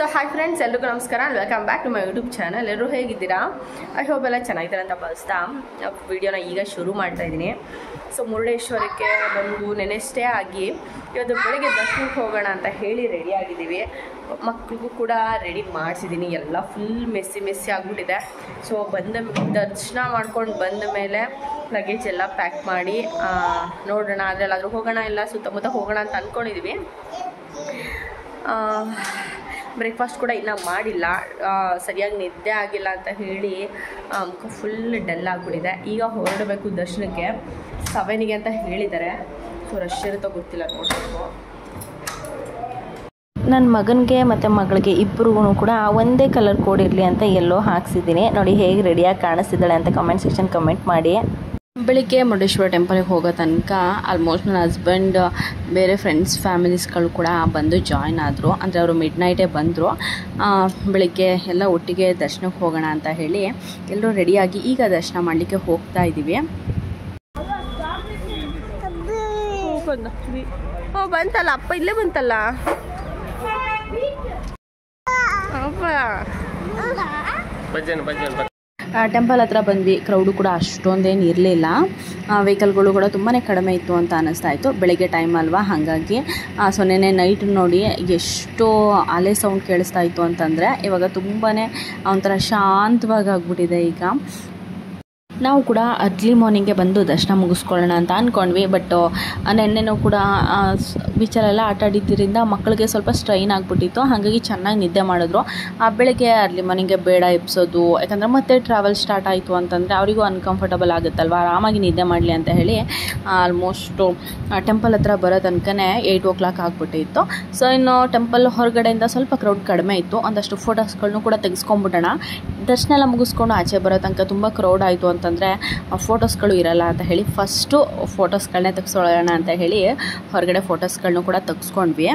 So hi friends, ಎಲ್ರಿಗೂ ನಮಸ್ಕಾರ. Welcome back to my YouTube channel. ಎಲ್ಲರೂ ಹೇಗಿದ್ದೀರಾ? ಐ ಹೋಪ್ ಎಲ್ಲ ಚೆನ್ನಾಗಿದ್ದಾರೆ ಅಂತ ಭಾವಿಸ್ತಾ ವಿಡಿಯೋನ ಈಗ ಶುರು ಮಾಡ್ತಾ ಇದ್ದೀನಿ. ಸೊ ಮುರುಡೇಶ್ವರಕ್ಕೆ ಬಂದು ನೆನೆಸ್ಟೇ ಆಗಿ ಇವತ್ತು ಬೆಳಗ್ಗೆ ದರ್ಶನಕ್ಕೆ ಹೋಗೋಣ ಅಂತ ಹೇಳಿ ರೆಡಿ ಆಗಿದ್ದೀವಿ. ಮಕ್ಕಳಿಗೂ ಕೂಡ ರೆಡಿ ಮಾಡಿಸಿದ್ದೀನಿ. ಎಲ್ಲ ಫುಲ್ ಮೆಸ್ಸಿ ಆಗಿಬಿಟ್ಟಿದೆ. ಸೊ ದರ್ಶನ ಮಾಡ್ಕೊಂಡು ಬಂದ ಮೇಲೆ ಲಗೇಜ್ ಎಲ್ಲ ಪ್ಯಾಕ್ ಮಾಡಿ ನೋಡೋಣ, ಅದರಲ್ಲಾದರೂ ಹೋಗೋಣ, ಇಲ್ಲ ಸುತ್ತಮುತ್ತ ಹೋಗೋಣ ಅಂತ ಅಂದ್ಕೊಂಡಿದ್ದೀವಿ. ಬ್ರೇಕ್ಫಾಸ್ಟ್ ಕೂಡ ಇನ್ನೂ ಮಾಡಿಲ್ಲ, ಸರಿಯಾಗಿ ನಿದ್ದೆ ಆಗಿಲ್ಲ ಅಂತ ಹೇಳಿ ಮುಖ ಫುಲ್ ಡಲ್ ಆಗಿಬಿಟ್ಟಿದೆ. ಈಗ ಹೊರಡಬೇಕು ದರ್ಶನಕ್ಕೆ. 7ಗೆ ಅಂತ ಹೇಳಿದ್ದಾರೆ. ಸೊ ರಶ್ ಇರುತ್ತೋ ಗೊತ್ತಿಲ್ಲ, ನೋಡಬೇಕು. ನನ್ನ ಮಗನಿಗೆ ಮತ್ತು ಮಗಳಿಗೆ ಇಬ್ಬರಿಗೂ ಕೂಡ ಒಂದೇ ಕಲರ್ ಕೋಡ್ ಇರಲಿ ಅಂತ ಎಲ್ಲೋ ಹಾಕ್ಸಿದ್ದೀನಿ. ನೋಡಿ ಹೇಗೆ ರೆಡಿಯಾಗಿ ಕಾಣಿಸ್ತಿದ್ದಾಳೆ ಅಂತ ಕಮೆಂಟ್ ಸೆಕ್ಷನ್ ಕಮೆಂಟ್ ಮಾಡಿ. ಬೆಳಿಗ್ಗೆ ಮುರುಡೇಶ್ವರ ಟೆಂಪಲ್ಗೆ ಹೋಗೋ ತನಕ ಆಲ್ಮೋಸ್ಟ್ ನನ್ನ ಹಸ್ಬೆಂಡ್ ಬೇರೆ ಫ್ರೆಂಡ್ಸ್ ಫ್ಯಾಮಿಲೀಸ್ಗಳು ಕೂಡ ಬಂದು ಜಾಯ್ನ್ ಆದರು. ಅಂದರೆ ಅವರು ಮಿಡ್ ನೈಟೇ ಬಂದರು. ಬೆಳಿಗ್ಗೆ ಎಲ್ಲ ಒಟ್ಟಿಗೆ ದರ್ಶನಕ್ಕೆ ಹೋಗೋಣ ಅಂತ ಹೇಳಿ ಎಲ್ಲರೂ ರೆಡಿಯಾಗಿ ಈಗ ದರ್ಶನ ಮಾಡಲಿಕ್ಕೆ ಹೋಗ್ತಾ ಇದ್ದೀವಿ. ಬಂತಲ್ಲ ಅಪ್ಪ, ಇಲ್ಲೇ ಬಂತಲ್ಲ ಟೆಂಪಲ್ ಹತ್ರ ಬಂದ್ವಿ. ಕ್ರೌಡು ಕೂಡ ಅಷ್ಟೊಂದೇನು ಇರಲಿಲ್ಲ. ವೆಹಿಕಲ್ಗಳು ಕೂಡ ತುಂಬಾ ಕಡಿಮೆ ಇತ್ತು ಅಂತ ಅನ್ನಿಸ್ತಾ ಇತ್ತು. ಬೆಳಗ್ಗೆ ಟೈಮ್ ಅಲ್ವಾ, ಹಾಗಾಗಿ ಸೊ ನೆನ್ನೆ ನೈಟ್ ನೋಡಿ ಎಷ್ಟು ಅಲೆ ಸೌಂಡ್ ಕೇಳಿಸ್ತಾ ಇತ್ತು ಅಂತಂದರೆ ಇವಾಗ ತುಂಬಾ ಒಂಥರ ಶಾಂತವಾಗಿ ಆಗ್ಬಿಟ್ಟಿದೆ. ಈಗ ನಾವು ಕೂಡ ಅರ್ಲಿ ಮಾರ್ನಿಂಗ್ಗೆ ಬಂದು ದರ್ಶನ ಮುಗಿಸ್ಕೊಳ್ಳೋಣ ಅಂತ ಅಂದ್ಕೊಂಡ್ವಿ. ಬಟ್ ನೆನ್ನೆನೂ ಕೂಡ ಬೀಚಲ್ಲೆಲ್ಲ ಆಟ ಆಡಿದ್ದರಿಂದ ಮಕ್ಕಳಿಗೆ ಸ್ವಲ್ಪ ಸ್ಟ್ರೈನ್ ಆಗಿಬಿಟ್ಟಿತ್ತು. ಹಾಗಾಗಿ ಚೆನ್ನಾಗಿ ನಿದ್ದೆ ಮಾಡಿದ್ರು. ಬೆಳಗ್ಗೆ ಅರ್ಲಿ ಮಾರ್ನಿಂಗ್ಗೆ ಬೇಡ ಎಬ್ಸೋದು, ಯಾಕಂದರೆ ಮತ್ತೆ ಟ್ರಾವೆಲ್ ಸ್ಟಾರ್ಟ್ ಆಯಿತು ಅಂತಂದರೆ ಅವರಿಗೂ ಅನ್ಕಂಫರ್ಟಬಲ್ ಆಗುತ್ತಲ್ವ, ಆರಾಮಾಗಿ ನಿದ್ದೆ ಮಾಡಲಿ ಅಂತ ಹೇಳಿ ಆಲ್ಮೋಸ್ಟು ಟೆಂಪಲ್ ಹತ್ರ ಬರೋ ತನಕನೇ 8 o'clock ಆಗಿಬಿಟ್ಟಿತ್ತು. ಸೊ ಇನ್ನು ಟೆಂಪಲ್ ಹೊರಗಡೆಯಿಂದ ಸ್ವಲ್ಪ ಕ್ರೌಡ್ ಕಡಿಮೆ ಇತ್ತು. ಒಂದಷ್ಟು ಫೋಟೋಸ್ಗಳನ್ನೂ ಕೂಡ ತೆಗೆಸ್ಕೊಂಡ್ಬಿಡೋಣ. ದರ್ಶನ ಎಲ್ಲ ಮುಗಿಸ್ಕೊಂಡು ಆಚೆ ಬರೋ ತನಕ ತುಂಬ ಕ್ರೌಡ್ ಆಯಿತು ಅಂತಂದರೆ ಫೋಟೋಸ್ಗಳು ಇರಲ್ಲ ಅಂತ ಹೇಳಿ ಫಸ್ಟು ಫೋಟೋಸ್ಗಳನ್ನೇ ತೆಗೆಸ್ಕೊಳ್ಳೋಣ ಅಂತ ಹೇಳಿ ಹೊರಗಡೆ ಫೋಟೋಸ್ಗಳನ್ನೂ ಕೂಡ ತೆಗೆಸ್ಕೊಂಡ್ವಿ.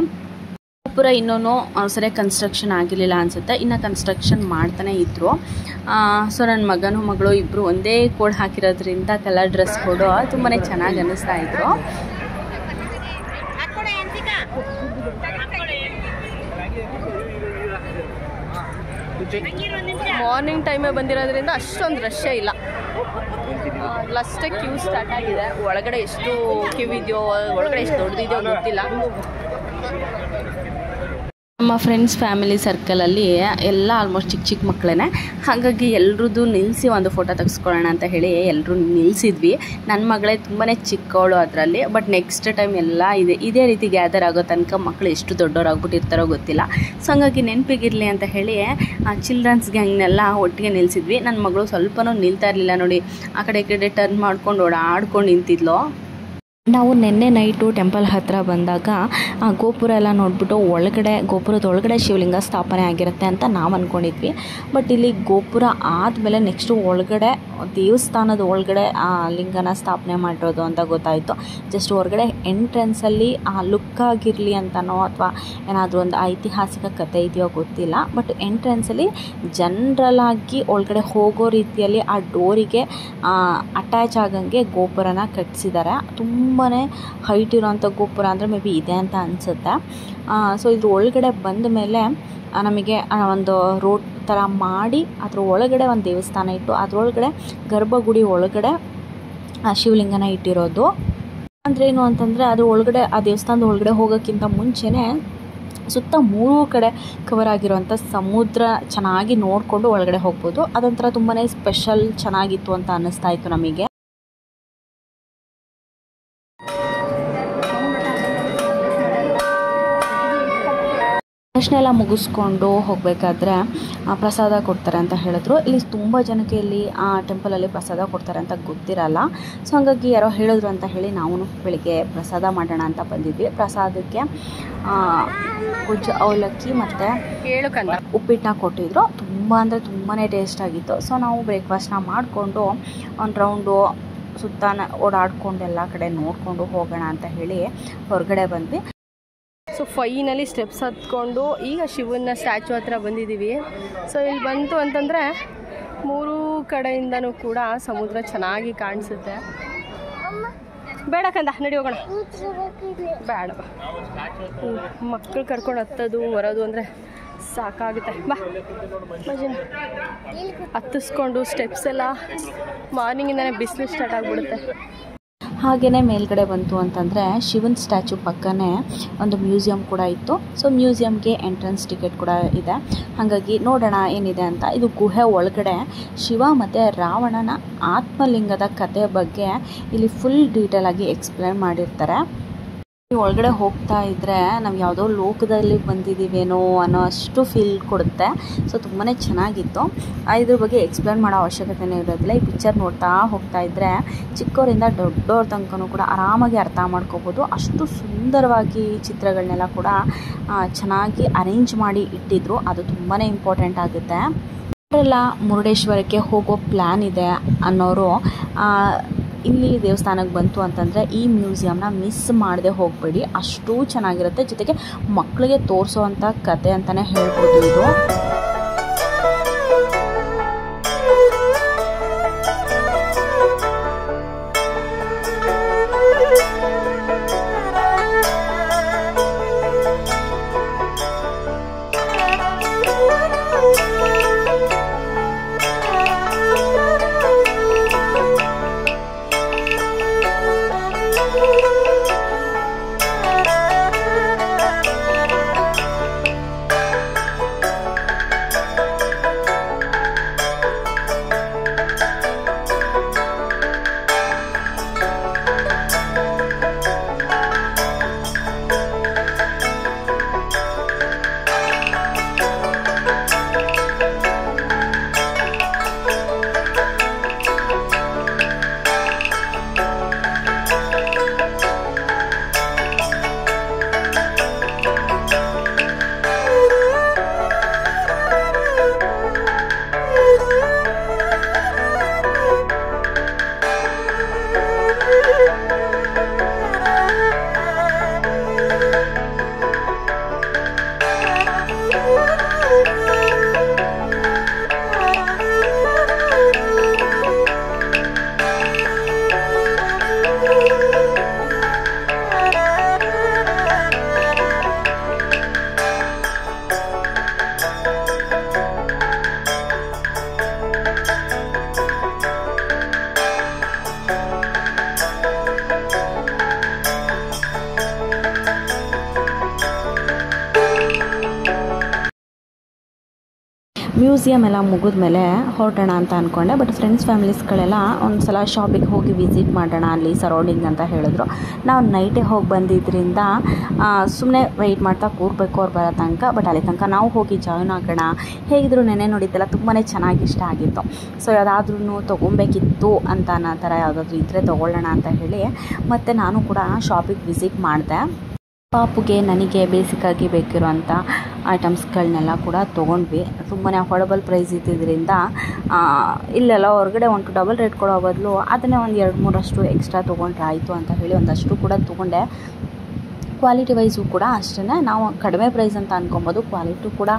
ಗೋಪುರ ಇನ್ನೂ ಸರಿಯಾಗಿ ಕನ್ಸ್ಟ್ರಕ್ಷನ್ ಆಗಿರಲಿಲ್ಲ ಅನಿಸುತ್ತೆ, ಇನ್ನು ಕನ್ಸ್ಟ್ರಕ್ಷನ್ ಮಾಡ್ತಾನೆ ಇದ್ದರು. ಸೊ ನನ್ನ ಮಗನೂ ಮಗಳು ಇಬ್ಬರು ಒಂದೇ ಕೋಡ್ ಹಾಕಿರೋದ್ರಿಂದ ಕಲರ್ ಡ್ರೆಸ್ ಕೋಡು ತುಂಬಾ ಚೆನ್ನಾಗಿ ಅನ್ನಿಸ್ತಾ ಇದ್ರು. ಮಾರ್ನಿಂಗ್ ಟೈಮೇ ಬಂದಿರೋದ್ರಿಂದ ಅಷ್ಟೊಂದು ರಶ್ಶೇ ಇಲ್ಲ. ಲಾಸ್ಟೇ ಕ್ಯೂ ಸ್ಟಾರ್ಟ್ ಆಗಿದೆ. ಒಳಗಡೆ ಎಷ್ಟು ಕ್ಯೂ ಇದೆಯೋ, ಒಳಗಡೆ ಎಷ್ಟು ದೊಡ್ಡದಿದೆಯೋ ಗೊತ್ತಿಲ್ಲ. ನಮ್ಮ ಫ್ರೆಂಡ್ಸ್ ಫ್ಯಾಮಿಲಿ ಸರ್ಕಲಲ್ಲಿ ಎಲ್ಲ ಆಲ್ಮೋಸ್ಟ್ ಚಿಕ್ಕ ಮಕ್ಕಳೇ. ಹಾಗಾಗಿ ಎಲ್ರದ್ದು ನಿಲ್ಲಿಸಿ ಒಂದು ಫೋಟೋ ತೆಗೆಸ್ಕೊಳ್ಳೋಣ ಅಂತ ಹೇಳಿ ಎಲ್ಲರೂ ನಿಲ್ಲಿಸಿದ್ವಿ. ನನ್ನ ಮಗಳೇ ತುಂಬಾ ಚಿಕ್ಕವಳು ಅದರಲ್ಲಿ. ಬಟ್ ನೆಕ್ಸ್ಟ್ ಟೈಮ್ ಎಲ್ಲ ಇದೇ ರೀತಿ ಗ್ಯಾದರ್ ಆಗೋ ತನಕ ಮಕ್ಕಳು ಎಷ್ಟು ದೊಡ್ಡವರಾಗ್ಬಿಟ್ಟಿರ್ತಾರೋ ಗೊತ್ತಿಲ್ಲ. ಸೊ ಹಂಗಾಗಿ ನೆನಪಿಗಿರಲಿ ಅಂತ ಹೇಳಿ ಚಿಲ್ಡ್ರನ್ಸ್ ಗ್ಯಾಂಗ್ನೆಲ್ಲ ಒಟ್ಟಿಗೆ ನಿಲ್ಲಿಸಿದ್ವಿ. ನನ್ನ ಮಗಳು ಸ್ವಲ್ಪನೂ ನಿಲ್ತಾ ಇರಲಿಲ್ಲ ನೋಡಿ, ಆ ಕಡೆ ಈ ಕಡೆ ಟರ್ನ್ ಮಾಡ್ಕೊಂಡು ಓಡಾಡ್ಕೊಂಡು ನಿಂತಿದ್ಲು. ನಾವು ನಿನ್ನೆ ನೈಟು ಟೆಂಪಲ್ ಹತ್ರ ಬಂದಾಗ ಗೋಪುರ ಎಲ್ಲ ನೋಡಿಬಿಟ್ಟು ಗೋಪುರದ ಒಳಗಡೆ ಶಿವಲಿಂಗ ಸ್ಥಾಪನೆ ಆಗಿರುತ್ತೆ ಅಂತ ನಾವು ಅಂದ್ಕೊಂಡಿದ್ವಿ. ಬಟ್ ಇಲ್ಲಿ ಗೋಪುರ ಆದಮೇಲೆ ನೆಕ್ಸ್ಟು ಒಳಗಡೆ ದೇವಸ್ಥಾನದ ಒಳಗಡೆ ಆ ಲಿಂಗನ ಸ್ಥಾಪನೆ ಮಾಡಿರೋದು ಅಂತ ಗೊತ್ತಾಯಿತು. ಜಸ್ಟ್ ಹೊರಗಡೆ ಎಂಟ್ರೆನ್ಸಲ್ಲಿ ಲುಕ್ ಆಗಿರಲಿ ಅಂತನೋ ಅಥವಾ ಏನಾದರೂ ಒಂದು ಐತಿಹಾಸಿಕ ಕಥೆ ಇದೆಯೋ ಗೊತ್ತಿಲ್ಲ. ಬಟ್ ಎಂಟ್ರೆನ್ಸಲ್ಲಿ ಜನ್ರಲಾಗಿ ಒಳಗಡೆ ಹೋಗೋ ರೀತಿಯಲ್ಲಿ ಆ ಡೋರಿಗೆ ಅಟ್ಯಾಚ್ ಆಗಂಗೆ ಗೋಪುರನ ಕಟ್ಟಿಸಿದ್ದಾರೆ. ತುಂಬಾ ಹೈಟ್ ಇರೋವಂಥ ಗೋಪುರ ಅಂದರೆ ಮೇ ಬಿ ಇದೆ ಅಂತ ಅನಿಸುತ್ತೆ. ಸೊ ಇದ್ರ ಒಳಗಡೆ ಬಂದ ಮೇಲೆ ನಮಗೆ ಒಂದು ರೋಡ್ ಥರ ಮಾಡಿ ಅದ್ರ ಒಳಗಡೆ ಒಂದು ದೇವಸ್ಥಾನ ಇಟ್ಟು ಅದರೊಳಗಡೆ ಗರ್ಭಗುಡಿ ಒಳಗಡೆ ಶಿವಲಿಂಗನ ಇಟ್ಟಿರೋದು. ಅಂದ್ರೇನು ಅಂತಂದರೆ ಅದ್ರ ಒಳಗಡೆ ಆ ದೇವಸ್ಥಾನದ ಒಳಗಡೆ ಹೋಗೋಕ್ಕಿಂತ ಮುಂಚೆನೇ ಸುತ್ತ 3 ಕಡೆ ಕವರ್ ಆಗಿರುವಂಥ ಸಮುದ್ರ ಚೆನ್ನಾಗಿ ನೋಡಿಕೊಂಡು ಒಳಗಡೆ ಹೋಗ್ಬೋದು. ಅದೊಂಥರ ತುಂಬಾ ಸ್ಪೆಷಲ್ ಚೆನ್ನಾಗಿತ್ತು ಅಂತ ಅನ್ನಿಸ್ತಾ ಇತ್ತು ನಮಗೆ. ದರ್ಶನ ಎಲ್ಲ ಮುಗಿಸ್ಕೊಂಡು ಹೋಗಬೇಕಾದ್ರೆ ಪ್ರಸಾದ ಕೊಡ್ತಾರೆ ಅಂತ ಹೇಳಿದ್ರು. ಇಲ್ಲಿ ತುಂಬ ಜನಕ್ಕೆ ಇಲ್ಲಿ ಆ ಟೆಂಪಲಲ್ಲಿ ಪ್ರಸಾದ ಕೊಡ್ತಾರೆ ಅಂತ ಗೊತ್ತಿರಲ್ಲ. ಸೊ ಹಾಗಾಗಿ ಯಾರೋ ಹೇಳಿದ್ರು ಅಂತ ಹೇಳಿ ನಾವು ಬೆಳಿಗ್ಗೆ ಪ್ರಸಾದ ಮಾಡೋಣ ಅಂತ ಬಂದಿದ್ವಿ. ಪ್ರಸಾದಕ್ಕೆ ಗುಜ್ಜು ಅವಲಕ್ಕಿ ಮತ್ತು ಉಪ್ಪಿಟ್ಟನ್ನ ಕೊಟ್ಟಿದ್ರು. ತುಂಬ ಅಂದರೆ ತುಂಬಾ ಟೇಸ್ಟ್ ಆಗಿತ್ತು. ಸೊ ನಾವು ಬ್ರೇಕ್ಫಾಸ್ಟ್ನ ಮಾಡಿಕೊಂಡು ಒಂದು ರೌಂಡು ಸುತ್ತ ಓಡಾಡಿಕೊಂಡು ಎಲ್ಲ ಕಡೆ ನೋಡಿಕೊಂಡು ಹೋಗೋಣ ಅಂತ ಹೇಳಿ ಹೊರಗಡೆ ಬಂದ್ವಿ. ಸೊ ಫೈನಲಿ ಸ್ಟೆಪ್ಸ್ ಹತ್ಕೊಂಡು ಈಗ ಶಿವನ ಸ್ಟ್ಯಾಚು ಹತ್ರ ಬಂದಿದ್ದೀವಿ. ಸೊ ಇಲ್ಲಿ ಬಂತು ಅಂತಂದರೆ 3 ಕಡೆಯಿಂದನೂ ಕೂಡ ಸಮುದ್ರ ಚೆನ್ನಾಗಿ ಕಾಣಿಸುತ್ತೆ. ಬೇಡ ಕಂದ ನಡಿ ಹೋಗೋಣ. ಬೇಡ ಮಕ್ಕಳು ಕರ್ಕೊಂಡು ಹತ್ತೋದು ಬರೋದು ಅಂದರೆ ಸಾಕಾಗುತ್ತೆ. ಬಾ ಮಜಿನ ಹತ್ತಿಸ್ಕೊಂಡು ಸ್ಟೆಪ್ಸ್ ಎಲ್ಲ ಮಾರ್ನಿಂಗಿಂದನೇ ಬಿಸಿಲು ಸ್ಟಾರ್ಟ್ ಆಗಿಬಿಡುತ್ತೆ. ಹಾಗೆಯೇ ಮೇಲ್ಗಡೆ ಬಂತು ಅಂತಂದರೆ ಶಿವನ್ ಸ್ಟ್ಯಾಚು ಪಕ್ಕನೇ ಒಂದು ಮ್ಯೂಸಿಯಂ ಕೂಡ ಇತ್ತು. ಸೊ ಮ್ಯೂಸಿಯಮ್ಗೆ ಎಂಟ್ರೆನ್ಸ್ ಟಿಕೆಟ್ ಕೂಡ ಇದೆ. ಹಾಗಾಗಿ ನೋಡೋಣ ಏನಿದೆ ಅಂತ. ಇದು ಗುಹೆ ಒಳಗಡೆ ಶಿವ ಮತ್ತು ರಾವಣನ ಆತ್ಮಲಿಂಗದ ಕಥೆ ಬಗ್ಗೆ ಇಲ್ಲಿ ಫುಲ್ ಡೀಟೇಲಾಗಿ ಎಕ್ಸ್ಪ್ಲೇನ್ ಮಾಡಿರ್ತಾರೆ. ಒಳಗಡೆ ಹೋಗ್ತಾ ಇದ್ದರೆ ನಾವು ಯಾವುದೋ ಲೋಕದಲ್ಲಿ ಬಂದಿದ್ದೀವೇನೋ ಅನ್ನೋ ಅಷ್ಟು ಫೀಲ್ ಕೊಡುತ್ತೆ. ಸೊ ತುಂಬಾ ಚೆನ್ನಾಗಿತ್ತು. ಇದ್ರ ಬಗ್ಗೆ ಎಕ್ಸ್ಪ್ಲೇನ್ ಮಾಡೋ ಅವಶ್ಯಕತೆನೇ ಇರೋದಿಲ್ಲ. ಈ ಪಿಕ್ಚರ್ ನೋಡ್ತಾ ಹೋಗ್ತಾ ಇದ್ದರೆ ಚಿಕ್ಕವರಿಂದ ದೊಡ್ಡವ್ರ ತನಕನೂ ಕೂಡ ಆರಾಮಾಗಿ ಅರ್ಥ ಮಾಡ್ಕೋಬೋದು. ಅಷ್ಟು ಸುಂದರವಾಗಿ ಚಿತ್ರಗಳನ್ನೆಲ್ಲ ಕೂಡ ಚೆನ್ನಾಗಿ ಅರೇಂಜ್ ಮಾಡಿ ಇಟ್ಟಿದ್ರು. ಅದು ತುಂಬಾ ಇಂಪಾರ್ಟೆಂಟ್ ಆಗುತ್ತೆ. ಅವರೆಲ್ಲ ಮುರುಡೇಶ್ವರಕ್ಕೆ ಹೋಗೋ ಪ್ಲ್ಯಾನ್ ಇದೆ ಅನ್ನೋರು ಇಲ್ಲಿ ದೇವಸ್ಥಾನಕ್ಕೆ ಬಂತು ಅಂತಂದರೆ ಈ ಮ್ಯೂಸಿಯಮ್ನ ಮಿಸ್ ಮಾಡದೆ ಹೋಗಬೇಡಿ. ಅಷ್ಟೂ ಚೆನ್ನಾಗಿರುತ್ತೆ. ಜೊತೆಗೆ ಮಕ್ಕಳಿಗೆ ತೋರಿಸೋವಂಥ ಕತೆ ಅಂತಲೇ ಹೇಳ್ಬೋದು ಇದು. ಮ್ಯೂಸಿಯಮ್ ಎಲ್ಲ ಮುಗಿದ್ಮೇಲೆ ಹೊರಟೋಣ ಅಂತ ಅಂದ್ಕೊಂಡೆ. ಬಟ್ ಫ್ರೆಂಡ್ಸ್ ಫ್ಯಾಮಿಲೀಸ್ಗಳೆಲ್ಲ ಒಂದು ಸಲ ಶಾಪಿಗೆ ಹೋಗಿ ವಿಸಿಟ್ ಮಾಡೋಣ ಅಲ್ಲಿ ಸರೌಂಡಿಂಗ್ ಅಂತ ಹೇಳಿದ್ರು. ನಾವು ನೈಟೇ ಹೋಗಿ ಬಂದಿದ್ದರಿಂದ ಸುಮ್ಮನೆ ವೆಯ್ಟ್ ಮಾಡ್ತಾ ಕೂರಬೇಕು ಅವ್ರು ಬರೋ ತನಕ. ಬಟ್ ಅಲ್ಲಿ ತನಕ ನಾವು ಹೋಗಿ ಜಾಯ್ನ್ ಆಗೋಣ. ಹೇಗಿದ್ರು ನೆನೆ ನೋಡಿದ್ದೆಲ್ಲ ತುಂಬಾ ಚೆನ್ನಾಗಿ ಇಷ್ಟ ಆಗಿತ್ತು. ಸೊ ಯಾವುದಾದ್ರೂ ತೊಗೊಬೇಕಿತ್ತು ಅಂತ ಅನ್ನೋ ಥರ ಯಾವುದಾದ್ರೂ ಇದ್ದರೆ ತೊಗೊಳ್ಳೋಣ ಅಂತ ಹೇಳಿ ಮತ್ತು ನಾನು ಕೂಡ ಶಾಪಿಗೆ ವಿಸಿಟ್ ಮಾಡಿದೆ. ಪಾಪುಗೆ ನನಗೆ ಬೇಸಿಕ್ಕಾಗಿ ಬೇಕಿರೋಂಥ ಐಟಮ್ಸ್ಗಳನ್ನೆಲ್ಲ ಕೂಡ ತೊಗೊಂಡ್ವಿ. ತುಂಬಾ ಅಫೋರ್ಡಬಲ್ ಪ್ರೈಸ್ ಇದ್ದಿದ್ದರಿಂದ ಇಲ್ಲೆಲ್ಲ ಹೊರಗಡೆ ಒಂದು ಡಬಲ್ ರೇಟ್ ಕೊಡೋ ಬದಲು ಅದನ್ನೇ ಒಂದು 2-3 ಎಕ್ಸ್ಟ್ರಾ ತೊಗೊಂಡ್ರೆ ಆಯಿತು ಅಂತ ಹೇಳಿ ಒಂದಷ್ಟು ಕೂಡ ತೊಗೊಂಡೆ. ಕ್ವಾಲಿಟಿ ವೈಸು ಕೂಡ ಅಷ್ಟೇ. ನಾವು ಕಡಿಮೆ ಪ್ರೈಸ್ ಅಂತ ಅನ್ಕೊಬೋದು. ಕ್ವಾಲಿಟಿ ಕೂಡ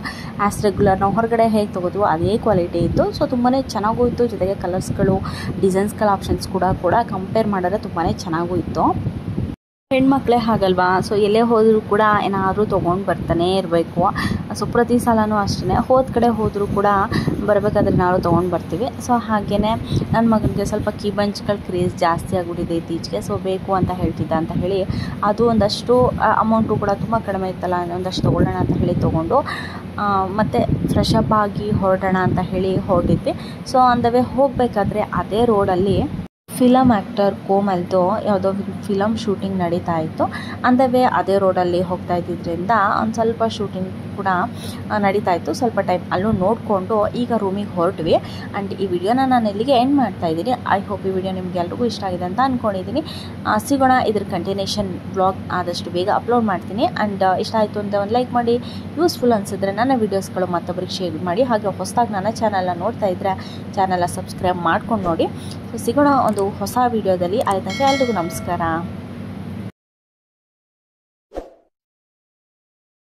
ಆ್ಯಸ್ ರೆಗ್ಯುಲರ್ ನಾವು ಹೊರಗಡೆ ಹೇಗೆ ತೊಗೋದು ಅದೇ ಕ್ವಾಲಿಟಿ ಇತ್ತು. ಸೊ ತುಂಬಾ ಚೆನ್ನಾಗೂ ಇತ್ತು. ಜೊತೆಗೆ ಕಲರ್ಸ್ಗಳು, ಡಿಸೈನ್ಸ್ಗಳ ಆಪ್ಷನ್ಸ್ ಕೂಡ ಕಂಪೇರ್ ಮಾಡಿದ್ರೆ ತುಂಬಾ ಚೆನ್ನಾಗೂ ಇತ್ತು. ಹೆಣ್ಮಕ್ಳೇ ಹಾಗಲ್ವಾ, ಸೊ ಎಲ್ಲೇ ಹೋದರೂ ಕೂಡ ಏನಾದರೂ ತೊಗೊಂಡು ಬರ್ತಾನೆ ಇರಬೇಕು. ಸೊ ಪ್ರತಿ ಸಲವೂ ಅಷ್ಟೇ, ಹೋದ ಕಡೆ ಹೋದರೂ ಕೂಡ ಬರಬೇಕಾದ್ರೆ ಏನಾದ್ರು ತೊಗೊಂಡು ಬರ್ತೀವಿ. ಸೊ ಹಾಗೆಯೇ ನನ್ನ ಮಗನಿಗೆ ಸ್ವಲ್ಪ ಕೀ ಬಂಚ್ಗಳ ಕ್ರೇಜ್ ಜಾಸ್ತಿ ಆಗಿಬಿಟ್ಟಿದೆ ಇತ್ತೀಚೆಗೆ. ಸೊ ಬೇಕು ಅಂತ ಹೇಳ್ತಿದ್ದ ಅಂತ ಹೇಳಿ ಅದು ಒಂದಷ್ಟು ಅಮೌಂಟು ಕೂಡ ತುಂಬ ಕಡಿಮೆ ಇತ್ತಲ್ಲ, ಒಂದಷ್ಟು ತೊಗೊಳ್ಳೋಣ ಅಂತ ಹೇಳಿ ತೊಗೊಂಡು ಮತ್ತು ಫ್ರೆಶ್ ಅಪ್ ಆಗಿ ಹೊರಡೋಣ ಅಂತ ಹೇಳಿ ಹೊರಟಿದ್ವಿ. ಸೊ ಆನ್ ದ ವೇ ಹೋಗಬೇಕಾದ್ರೆ ಅದೇ ರೋಡಲ್ಲಿ ಫಿಲಮ್ ಆ್ಯಕ್ಟರ್ ಕೋಮಲ್ದು ಯಾವುದೋ ಫಿಲಮ್ ಶೂಟಿಂಗ್ ನಡೀತಾ ಇತ್ತು. ಆನ್ ದ ವೇ ಅದೇ ರೋಡಲ್ಲಿ ಹೋಗ್ತಾ ಇದ್ದಿದ್ದರಿಂದ ಒಂದು ಸ್ವಲ್ಪ ಶೂಟಿಂಗ್ ಕೂಡ ನಡೀತಾ ಇತ್ತು. ಸ್ವಲ್ಪ ಟೈಮ್ ಅಲ್ಲೂ ನೋಡಿಕೊಂಡು ಈಗ ರೂಮಿಗೆ ಹೊರಟ್ವಿ. ಆ್ಯಂಡ್ ಈ ವಿಡಿಯೋನ ನಾನು ಇಲ್ಲಿಗೆ ಎಂಡ್ ಮಾಡ್ತಾ ಇದ್ದೀನಿ. ಐ ಹೋಪ್ ಈ ವಿಡಿಯೋ ನಿಮ್ಗೆ ಎಲ್ರಿಗೂ ಇಷ್ಟ ಆಗಿದೆ ಅಂತ ಅಂದ್ಕೊಂಡಿದ್ದೀನಿ. ಸಿಗೋಣ ಇದ್ರ ಕಂಟಿನ್ಯೂಷನ್ ವ್ಲಾಗ್ ಆದಷ್ಟು ಬೇಗ ಅಪ್ಲೋಡ್ ಮಾಡ್ತೀನಿ. ಆ್ಯಂಡ್ ಇಷ್ಟ ಆಯಿತು ಅಂತ ಒಂದು ಲೈಕ್ ಮಾಡಿ, ಯೂಸ್ಫುಲ್ ಅನಿಸಿದ್ರೆ ನನ್ನ ವೀಡಿಯೋಸ್ಗಳು ಮತ್ತೊಬ್ಬರಿಗೆ ಶೇರ್ ಮಾಡಿ. ಹಾಗೆ ಹೊಸದಾಗಿ ನನ್ನ ಚಾನಲ್ನ ನೋಡ್ತಾ ಇದ್ದರೆ ಚಾನಲ್ನ ಸಬ್ಸ್ಕ್ರೈಬ್ ಮಾಡ್ಕೊಂಡು ನೋಡಿ. ಸೊ ಸಿಗೋಣ ಒಂದು ಹೊಸ ವೀಡಿಯೋದಲ್ಲಿ. ಅಲ್ಲಿ ತನಕ ಎಲ್ರಿಗೂ ನಮಸ್ಕಾರ.